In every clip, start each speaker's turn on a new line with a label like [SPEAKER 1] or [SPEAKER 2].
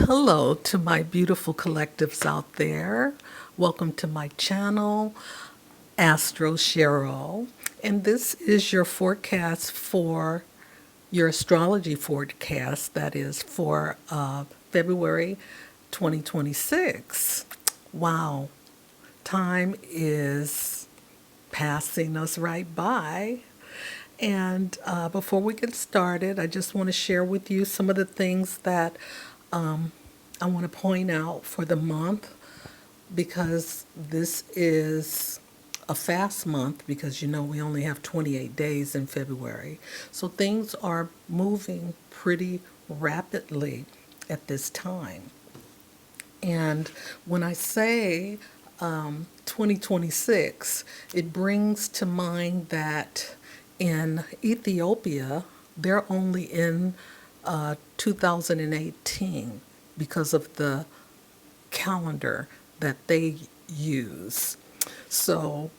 [SPEAKER 1] Hello to my beautiful collectives out there. Welcome to my channel, Astro Cheryl. And this is your forecast for your astrology forecast, that is for February 2026. Wow, time is passing us right by. And before we get started, I just want to share with you some of the things that I want to point out for the month because this is a fast month because we only have 28 days in February. So things are moving pretty rapidly at this time. And when I say 2026, it brings to mind that in Ethiopia, they're only in 2018 because of the calendar that they use. So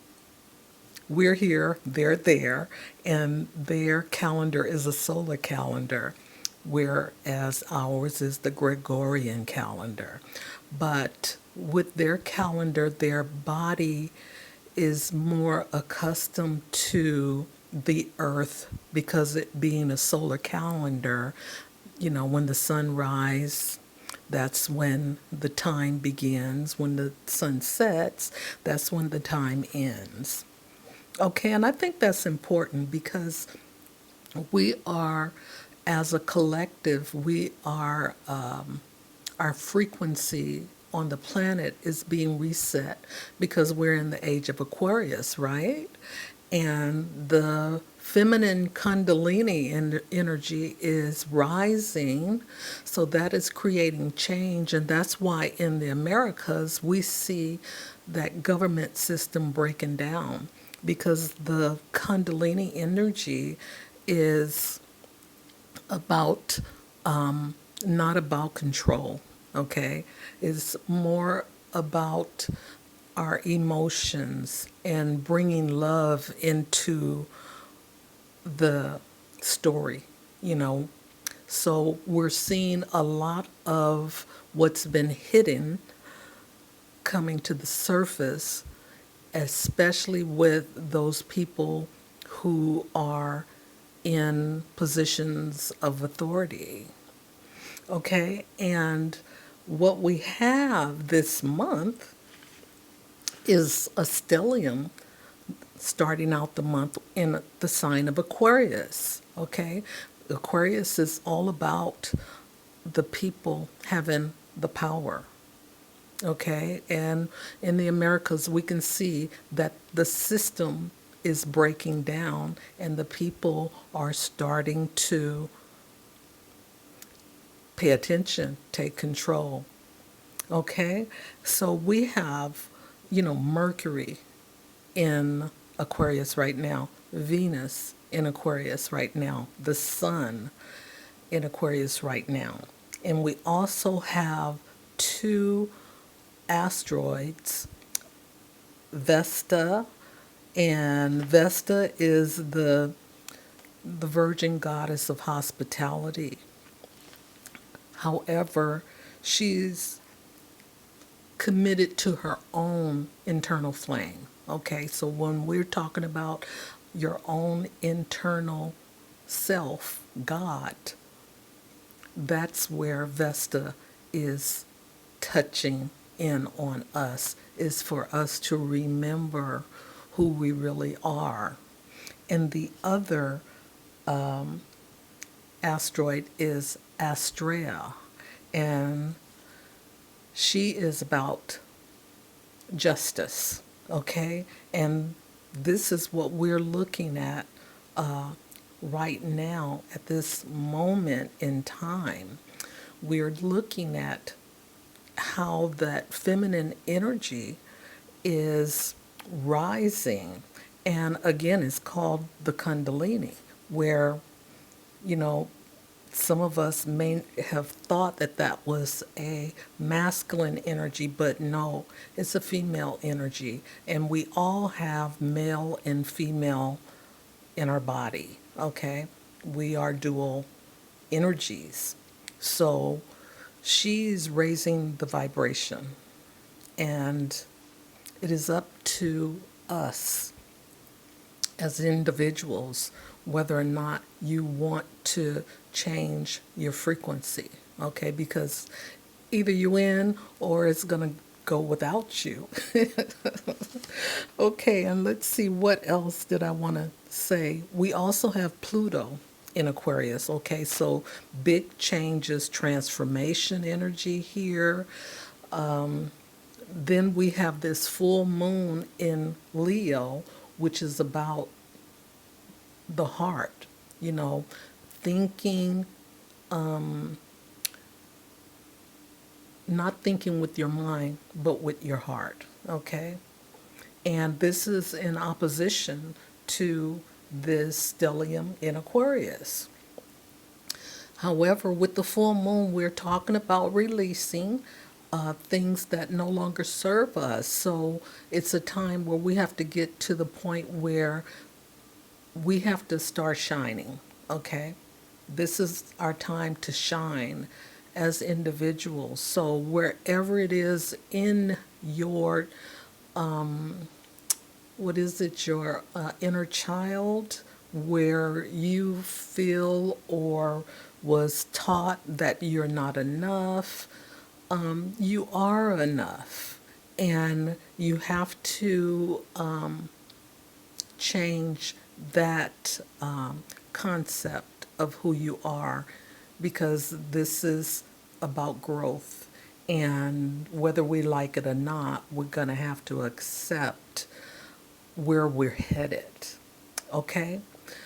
[SPEAKER 1] we're here, they're there, and their calendar is a solar calendar, whereas ours is the Gregorian calendar. But with their calendar, their body is more accustomed to the earth because it being a solar calendar, when the sun rises, that's when the time begins. When the sun sets, that's when the time ends. Okay, and I think that's important because we are, as a collective, our frequency on the planet is being reset because we're in the age of Aquarius, right? And the feminine Kundalini energy is rising, so that is creating change, and that's why in the Americas we see that government system breaking down because the Kundalini energy is about not about control, okay? It's more about our emotions and bringing love into the story, you know. So we're seeing a lot of what's been hidden coming to the surface, especially with those people who are in positions of authority. Okay, and what we have this month is a stellium starting out the month in the sign of Aquarius. Okay, Aquarius is all about the people having the power. Okay, and in the Americas, we can see that the system is breaking down and the people are starting to pay attention, take control. Okay, so we have, Mercury in Aquarius right now, Venus in Aquarius right now, the Sun in Aquarius right now. And we also have two asteroids, Vesta, and Vesta is the virgin goddess of hospitality. However, she's committed to her own internal flame. Okay, so when we're talking about your own internal self, God, that's where Vesta is touching in on us, is for us to remember who we really are. And the other asteroid is Astrea, and she is about justice, okay? And this is what we're looking at right now at this moment in time. We're looking at how that feminine energy is rising. And again, it's called the Kundalini, where, you know, some of us may have thought that that was a masculine energy, but no, it's a female energy. And we all have male and female in our body, okay? We are dual energies. So she's raising the vibration, and it is up to us as individuals whether or not you want to change your frequency, okay? Because either you in or it's going to go without you. Okay, and let's see what else did I want to say. We also have Pluto in Aquarius, okay? So big changes, transformation energy here. Then we have this full moon in Leo, which is about the heart, you know, thinking, not thinking with your mind, but with your heart, okay? And this is in opposition to this stellium in Aquarius. However, with the full moon, we're talking about releasing things that no longer serve us. So it's a time where we have to get to the point where we have to start shining, okay? This is our time to shine as individuals. So wherever it is in your, what is it, your inner child, where you feel or was taught that you're not enough, you are enough. And you have to change that concept of who you are, because this is about growth. And whether we like it or not, we're going to have to accept where we're headed. Okay?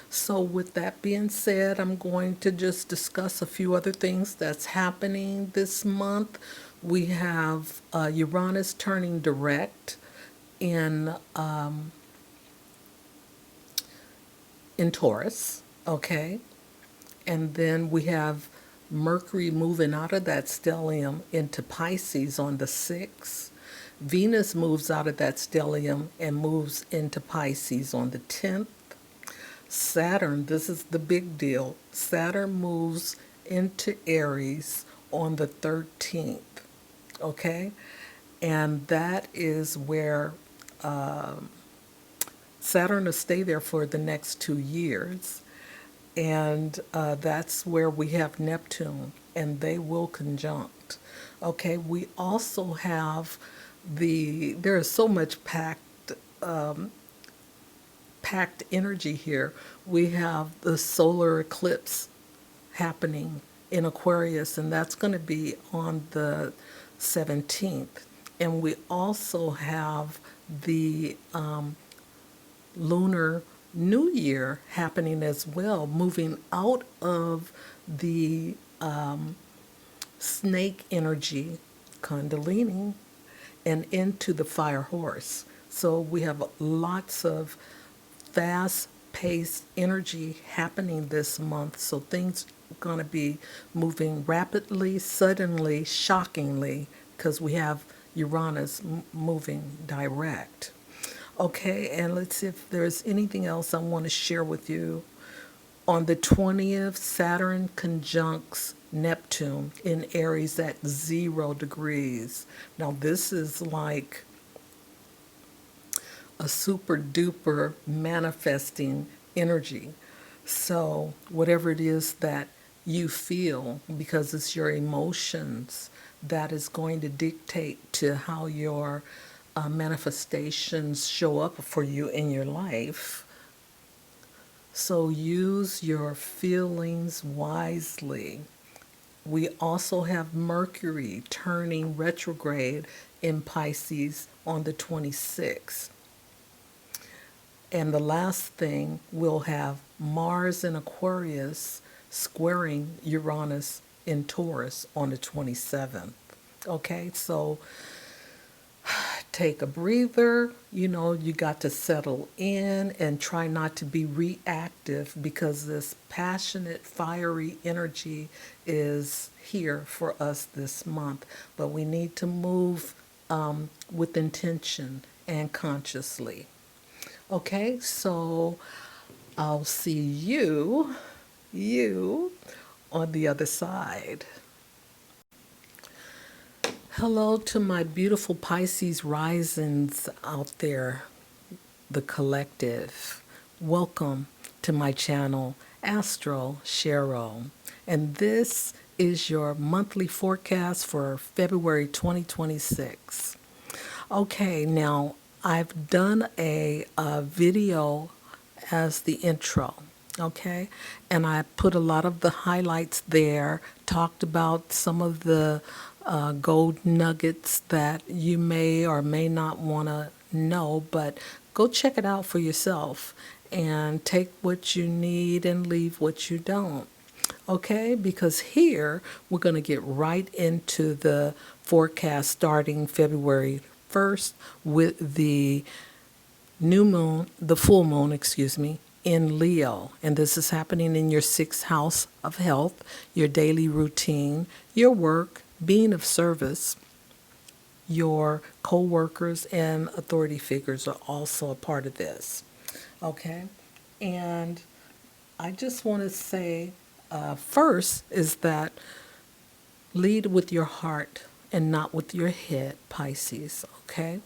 [SPEAKER 1] So, with that being said, I'm going to just discuss a few other things that's happening this month. We have Uranus turning direct in in Taurus, okay? And then we have Mercury moving out of that stellium into Pisces on the 6th. Venus moves out of that stellium and moves into Pisces on the 10th. Saturn, this is the big deal. Saturn moves into Aries on the 13th, okay? And that is where Saturn will stay there for the next 2 years. And that's where we have Neptune, and they will conjunct. Okay, we also have there is so much packed energy here. We have the solar eclipse happening in Aquarius, and that's going to be on the 17th. And we also have the lunar new year happening as well, moving out of the snake energy, Kundalini, and into the fire horse. So we have lots of fast paced energy happening this month. So things are going to be moving rapidly, suddenly, shockingly, because we have Uranus moving direct. Okay, and let's see if there's anything else I want to share with you. On the 20th, Saturn conjuncts Neptune in Aries at 0 degrees. Now, this is like a super duper manifesting energy. So, whatever it is that you feel, because it's your emotions that is going to dictate to how your manifestations show up for you in your life. So use your feelings wisely. We also have Mercury turning retrograde in Pisces on the 26th. And the last thing, we'll have Mars in Aquarius squaring Uranus in Taurus on the 27th. Okay, so take a breather. You know, you got to settle in and try not to be reactive, because this passionate, fiery energy is here for us this month. But we need to move with intention and consciously. Okay, so I'll see you on the other side. Hello to my beautiful Pisces risings out there, the collective. Welcome to my channel, Astro Cheryl. And this is your monthly forecast for February 2026. Okay, now I've done a video as the intro, okay? And I put a lot of the highlights there, talked about some of the gold nuggets that you may or may not want to know, but go check it out for yourself and take what you need and leave what you don't. Okay, because here we're going to get right into the forecast starting February 1st with the full moon, excuse me, in Leo. And this is happening in your sixth house of health, your daily routine, your work, being of service. Your co workers and authority figures are also a part of this. Okay, and I just want to say first is that lead with your heart and not with your head, Pisces, okay?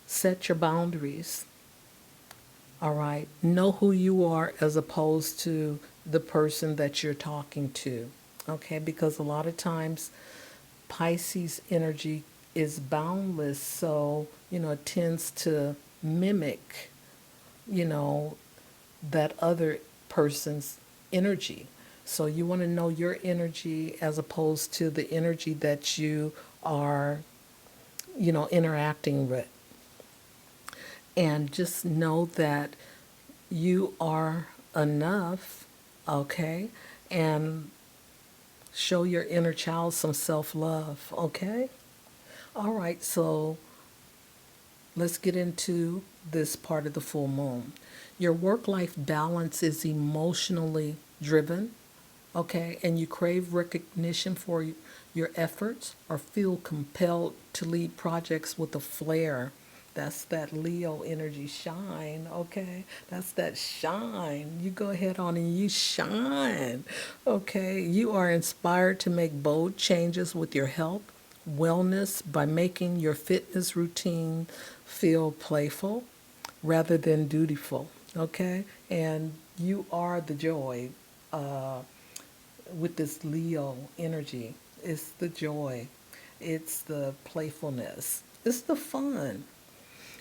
[SPEAKER 1] Set your boundaries, all right? Know who you are as opposed to the person that you're talking to, okay? Because a lot of times Pisces energy is boundless, so, it tends to mimic, you know, that other person's energy. So you want to know your energy as opposed to the energy that you are, interacting with. And just know that you are enough, okay? And show your inner child some self love, okay? All right, so let's get into this part of the full moon. Your work life balance is emotionally driven, okay, and you crave recognition for your efforts or feel compelled to lead projects with a flair. That's that Leo energy shine, okay? That's that shine. You go ahead on and you shine, okay? You are inspired to make bold changes with your health, wellness by making your fitness routine feel playful rather than dutiful, okay? And you are the joy uh, with this Leo energy. It's the joy, it's the playfulness, it's the fun.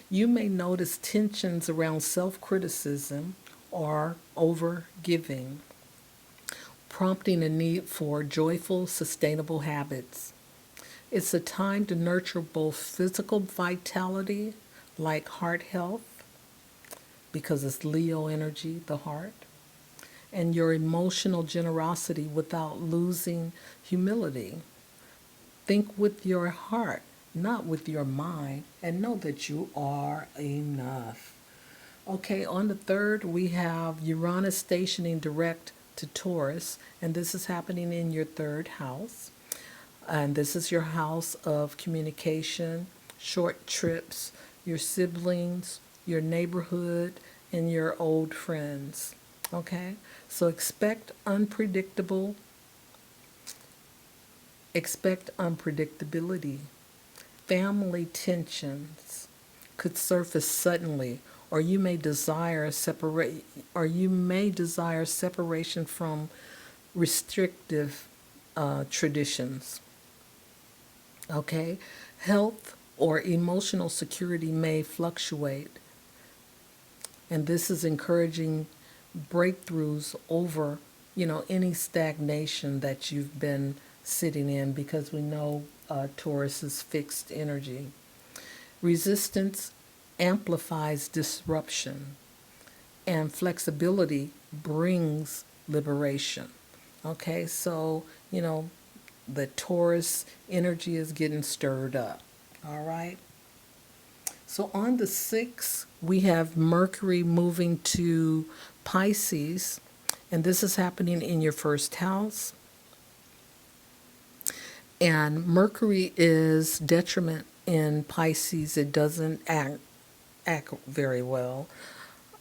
[SPEAKER 1] You may notice tensions around self criticism or over giving, prompting a need for joyful, sustainable habits. It's a time to nurture both physical vitality, like heart health, because it's Leo energy, the heart, and your emotional generosity without losing humility. Think with your heart, not with your mind, and know that you are enough. Okay, on the third, we have Uranus stationing direct to Taurus, and this is happening in your third house. And this is your house of communication, short trips, your siblings, your neighborhood, and your old friends. Okay? So expect unpredictability. Family tensions could surface suddenly, or you may desire separation from restrictive traditions. Okay? Health or emotional security may fluctuate, and this is encouraging breakthroughs over, any stagnation that you've been sitting in because we know Taurus is fixed energy. Resistance amplifies disruption, and flexibility brings liberation. Okay, so, the Taurus energy is getting stirred up. All right. So on the 6th, we have Mercury moving to Pisces, and this is happening in your first house. And Mercury is detriment in Pisces. It doesn't act very well.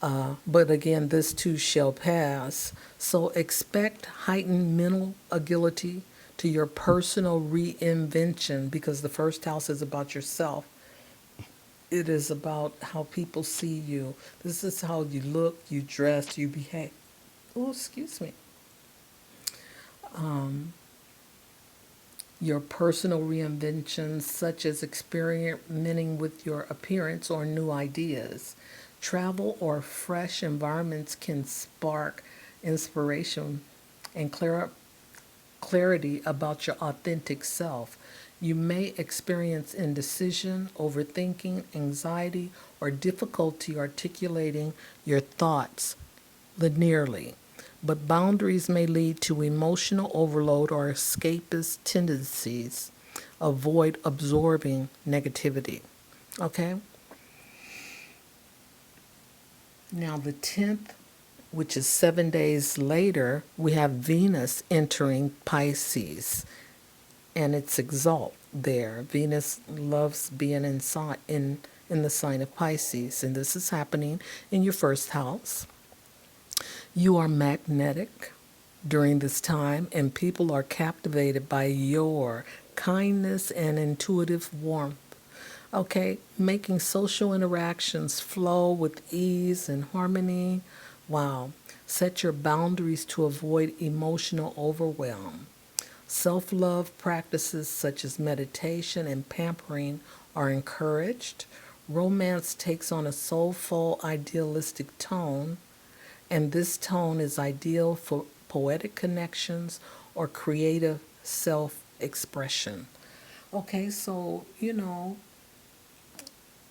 [SPEAKER 1] But again, this too shall pass. So expect heightened mental agility to your personal reinvention, because the first house is about yourself. It is about how people see you. This is how you look, you dress, you behave. Oh, excuse me. Your personal reinventions, such as experimenting with your appearance or new ideas. Travel or fresh environments can spark inspiration and clarity about your authentic self. You may experience indecision, overthinking, anxiety, or difficulty articulating your thoughts linearly. But boundaries may lead to emotional overload or escapist tendencies. Avoid absorbing negativity. Okay? Now, the 10th, which is 7 days later, we have Venus entering Pisces, and it's exalt there. Venus loves being in the sign of Pisces, and this is happening in your first house. You are magnetic during this time, and people are captivated by your kindness and intuitive warmth. Okay, making social interactions flow with ease and harmony. Wow. Set your boundaries to avoid emotional overwhelm. Self love practices such as meditation and pampering are encouraged. Romance takes on a soulful, idealistic tone, and this tone is ideal for poetic connections or creative self expression. Okay, so,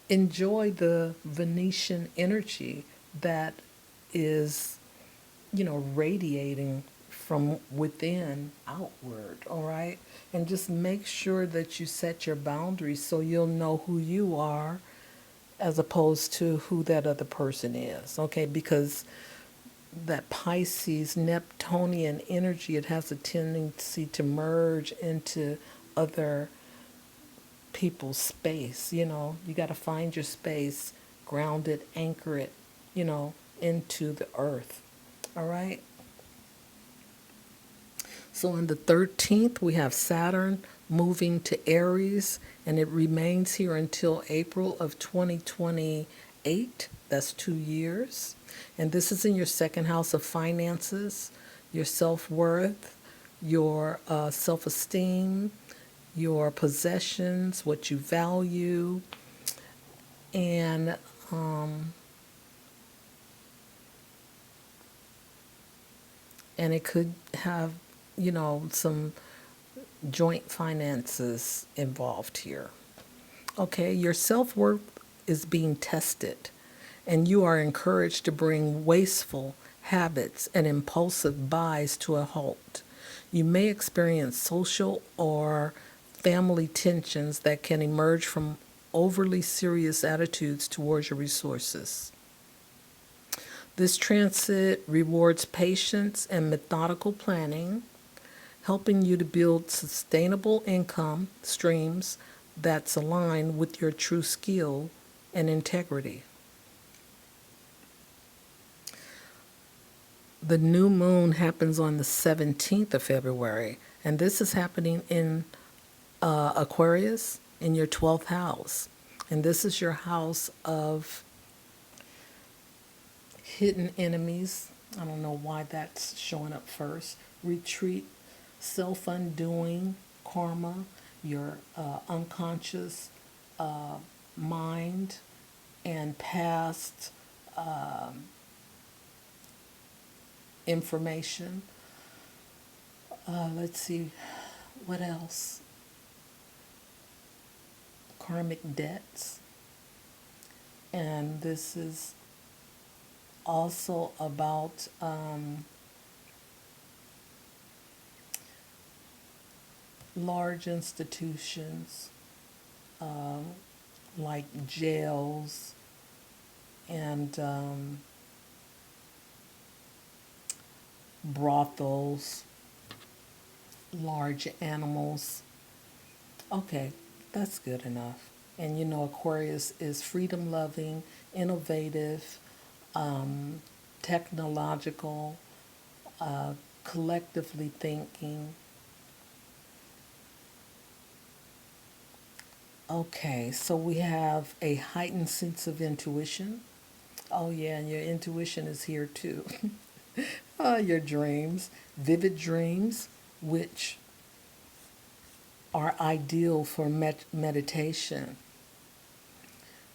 [SPEAKER 1] enjoy the Venetian energy that is, radiating from within outward, all right? And just make sure that you set your boundaries so you'll know who you are as opposed to who that other person is, okay? Because that Pisces Neptunian energy, it has a tendency to merge into other people's space. You got to find your space, ground it, anchor it, into the earth. All right. So on the 13th, we have Saturn moving to Aries, and it remains here until April of 2028. That's 2 years. And this is in your second house of finances, your self worth, your self esteem, your possessions, what you value, and it could have, some joint finances involved here. Okay, your self worth is being tested, and you are encouraged to bring wasteful habits and impulsive buys to a halt. You may experience social or family tensions that can emerge from overly serious attitudes towards your resources. This transit rewards patience and methodical planning, helping you to build sustainable income streams that's aligned with your true skill and integrity. The new moon happens on the 17th of February, and this is happening in Aquarius in your 12th house. And this is your house of hidden enemies. I don't know why that's showing up first. Retreat, self undoing, karma, your unconscious mind, and past information. Let's see, what else? Karmic debts. And this is also about large institutions like jails and brothels, large animals. Okay, that's good enough. And Aquarius is freedom loving, innovative, technological, collectively thinking, Okay, so we have a heightened sense of intuition. Oh, yeah, and your intuition is here too. Your dreams, vivid dreams, which are ideal for meditation,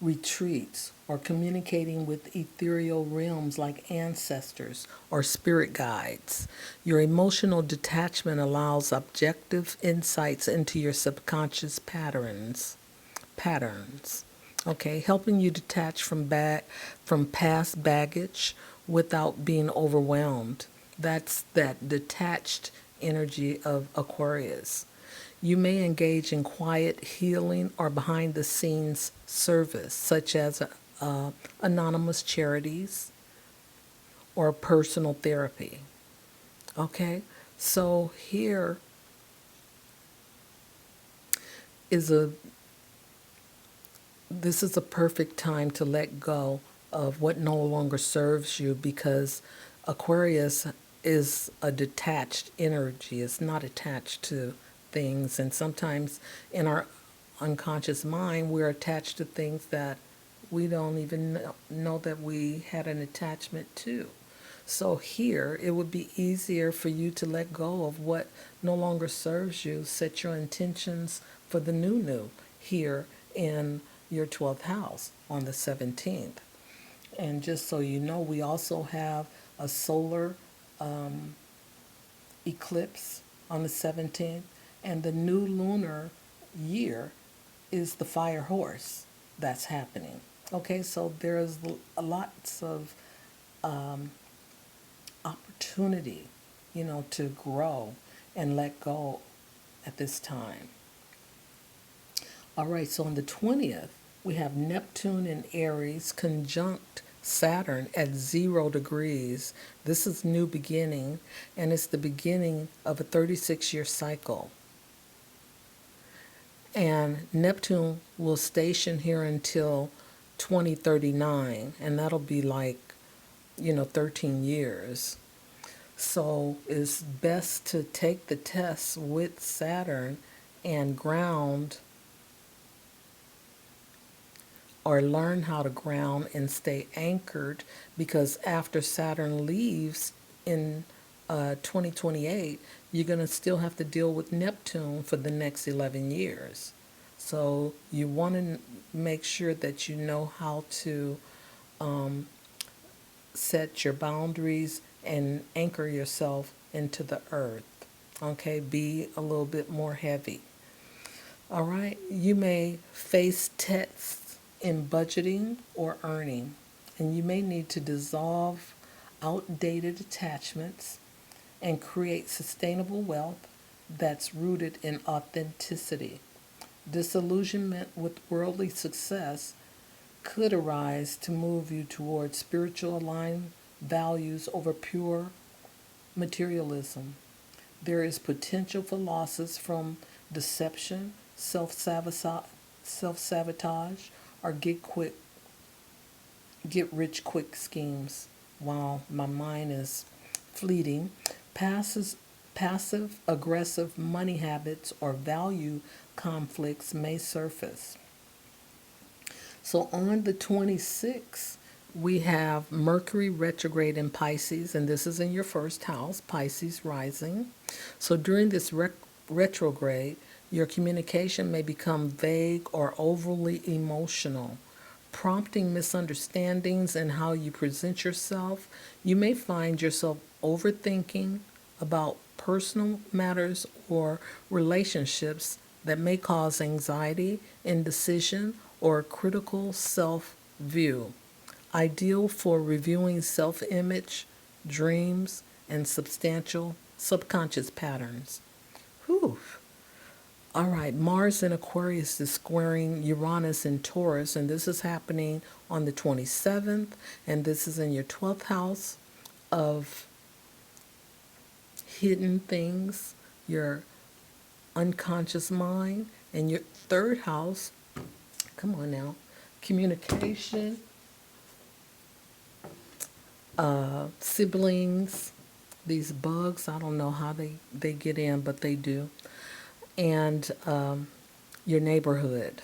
[SPEAKER 1] retreats, or communicating with ethereal realms like ancestors or spirit guides. Your emotional detachment allows objective insights into your subconscious patterns. Okay, helping you detach from past baggage without being overwhelmed. That's that detached energy of Aquarius. You may engage in quiet healing or behind the scenes service, such as anonymous charities or personal therapy. Okay, so here is a this is a perfect time to let go of what no longer serves you, because Aquarius is a detached energy. It's not attached to things. And sometimes in our unconscious mind, we're attached to things that we don't even know that we had an attachment to. So here, it would be easier for you to let go of what no longer serves you. Set your intentions for the new here in your 12th house on the 17th. And just so you know, we also have a solar eclipse on the 17th, and the new lunar year is the fire horse that's happening. Okay, so there's lots of opportunity, to grow and let go at this time. All right, so on the 20th, we have Neptune in Aries conjunct Saturn at 0 degrees. This is new beginning, and it's the beginning of a 36-year cycle. And Neptune will station here until 2039, and that'll be like, 13 years. So it's best to take the test with Saturn and ground, or learn how to ground and stay anchored, because after Saturn leaves in 2028, you're going to still have to deal with Neptune for the next 11 years. So you want to make sure that you know how to set your boundaries and anchor yourself into the earth. Okay, be a little bit more heavy. All right, you may face tests in budgeting or earning, and you may need to dissolve outdated attachments and create sustainable wealth that's rooted in authenticity. Disillusionment with worldly success could arise to move you towards spiritual aligned values over pure materialism. There is potential for losses from deception, self-sabotage, or get rich quick schemes. While my mind is fleeting, passive aggressive money habits or value conflicts may surface. So on the 26th, we have Mercury retrograde in Pisces, and this is in your first house, Pisces rising. So during this retrograde, your communication may become vague or overly emotional, prompting misunderstandings in how you present yourself. You may find yourself overthinking about personal matters or relationships that may cause anxiety, indecision, or a critical self view. Ideal for reviewing self image, dreams, and substantial subconscious patterns. Whew. All right, Mars in Aquarius is squaring Uranus in Taurus, and this is happening on the 27th, and this is in your 12th house of hidden things, your unconscious mind, and your third house, come on now, communication, siblings, these bugs, I don't know how they get in, but they do, and your neighborhood.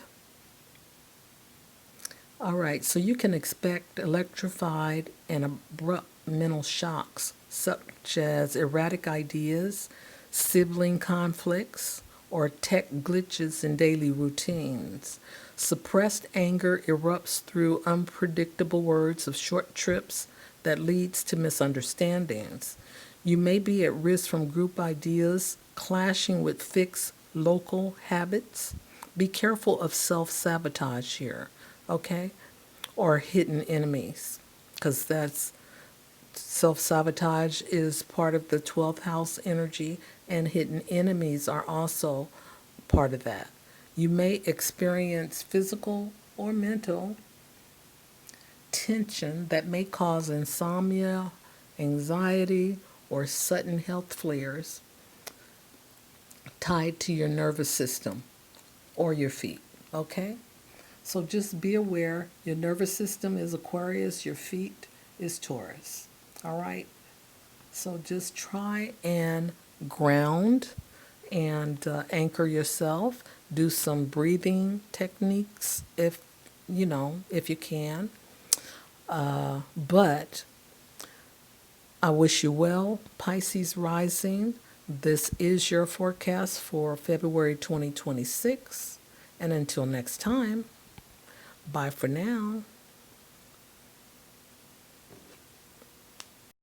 [SPEAKER 1] All right, so you can expect electrified and abrupt mental shocks, such as erratic ideas, sibling conflicts, or tech glitches in daily routines. Suppressed anger erupts through unpredictable words of short trips that leads to misunderstandings. You may be at risk from group ideas clashing with fixed local habits. Be careful of self sabotage here, okay? Or hidden enemies, because that's self sabotage is part of the 12th house energy, and hidden enemies are also part of that. You may experience physical or mental tension that may cause insomnia, anxiety, or sudden health flares tied to your nervous system or your feet. Okay? So just be aware your nervous system is Aquarius, your feet is Taurus. All right? So just try and ground and anchor yourself. Do some breathing techniques if you can. But I wish you well, Pisces rising. This is your forecast for February 2026. And until next time, bye for now.